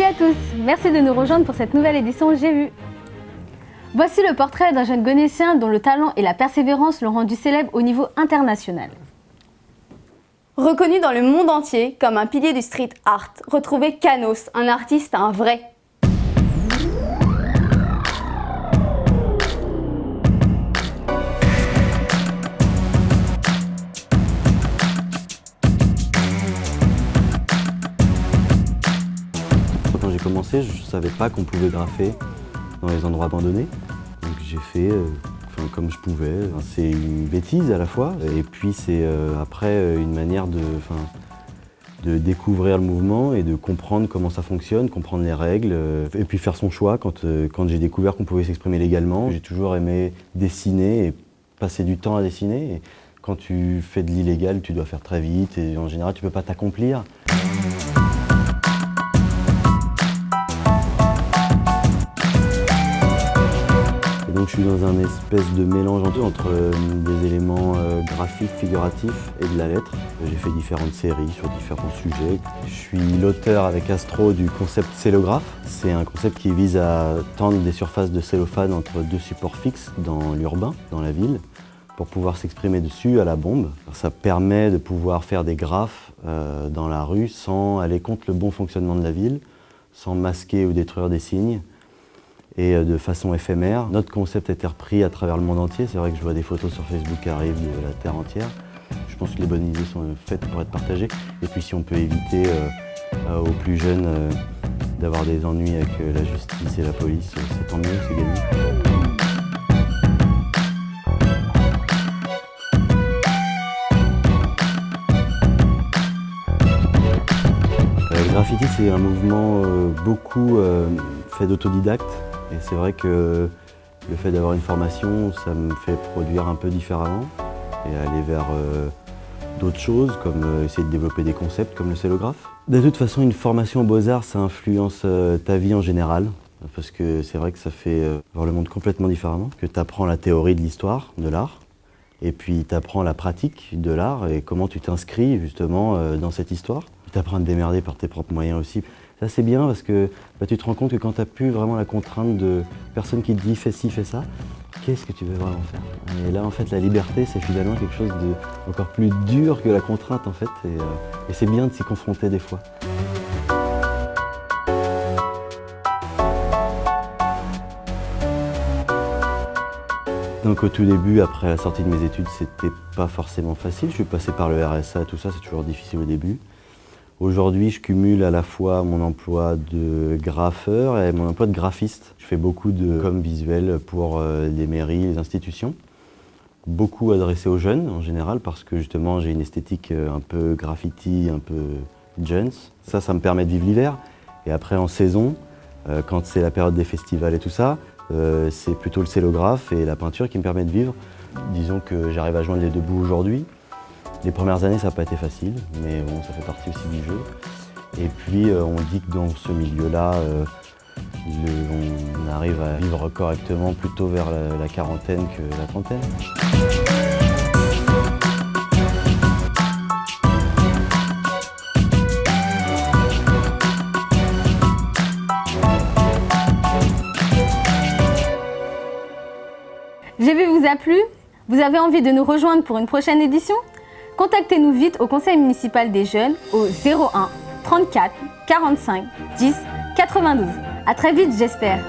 à tous, merci de nous rejoindre pour cette nouvelle édition J'ai vu. Voici le portrait d'un jeune Gonécien dont le talent et la persévérance l'ont rendu célèbre au niveau international. Reconnu dans le monde entier comme un pilier du street art, retrouvez Kanos, un artiste, un vrai. Quand j'ai commencé, je ne savais pas qu'on pouvait graffer dans les endroits abandonnés. Donc j'ai fait comme je pouvais. C'est une bêtise à la fois, et puis c'est après une manière de découvrir le mouvement et de comprendre comment ça fonctionne, comprendre les règles, et puis faire son choix quand j'ai découvert qu'on pouvait s'exprimer légalement. J'ai toujours aimé dessiner et passer du temps à dessiner. Et quand tu fais de l'illégal, tu dois faire très vite et en général, tu ne peux pas t'accomplir. Donc je suis dans un espèce de mélange entre des éléments graphiques, figuratifs et de la lettre. J'ai fait différentes séries sur différents sujets. Je suis l'auteur avec Astro du concept cellographe. C'est un concept qui vise à tendre des surfaces de cellophane entre deux supports fixes dans l'urbain, dans la ville, pour pouvoir s'exprimer dessus à la bombe. Ça permet de pouvoir faire des graphes dans la rue sans aller contre le bon fonctionnement de la ville, sans masquer ou détruire des signes, et de façon éphémère. Notre concept a été repris à travers le monde entier. C'est vrai que je vois des photos sur Facebook qui arrivent de la Terre entière. Je pense que les bonnes idées sont faites pour être partagées. Et puis si on peut éviter aux plus jeunes d'avoir des ennuis avec la justice et la police, c'est tant mieux, c'est gagné. Le graffiti, c'est un mouvement beaucoup fait d'autodidacte. Et c'est vrai que le fait d'avoir une formation, ça me fait produire un peu différemment et aller vers d'autres choses, comme essayer de développer des concepts comme le cellographe. De toute façon, une formation aux Beaux-Arts, ça influence ta vie en général, parce que c'est vrai que ça fait voir le monde complètement différemment, que tu apprends la théorie de l'histoire, de l'art, et puis tu apprends la pratique de l'art et comment tu t'inscris justement dans cette histoire. Tu apprends à te démerder par tes propres moyens aussi. Ça c'est bien parce que tu te rends compte que quand tu n'as plus vraiment la contrainte de personne qui te dit fais ci, fais ça, qu'est-ce que tu veux vraiment faire? Et là en fait la liberté c'est finalement quelque chose d'encore plus dur que la contrainte en fait, et c'est bien de s'y confronter des fois. Donc au tout début, après la sortie de mes études, c'était pas forcément facile. Je suis passé par le RSA, tout ça, c'est toujours difficile au début. Aujourd'hui, je cumule à la fois mon emploi de graffeur et mon emploi de graphiste. Je fais beaucoup de com visuel pour les mairies, les institutions. Beaucoup adressé aux jeunes en général parce que justement j'ai une esthétique un peu graffiti, un peu jeunes. Ça me permet de vivre l'hiver. Et après en saison, quand c'est la période des festivals et tout ça, c'est plutôt le cellographe et la peinture qui me permet de vivre. Disons que j'arrive à joindre les deux bouts aujourd'hui. Les premières années, ça n'a pas été facile, mais bon, ça fait partie aussi du jeu. Et puis, on dit que dans ce milieu-là, on arrive à vivre correctement plutôt vers la quarantaine que la trentaine. J'ai vu vous a plu? Vous avez envie de nous rejoindre pour une prochaine édition? Contactez-nous vite au Conseil municipal des jeunes au 01 34 45 10 92. À très vite, j'espère.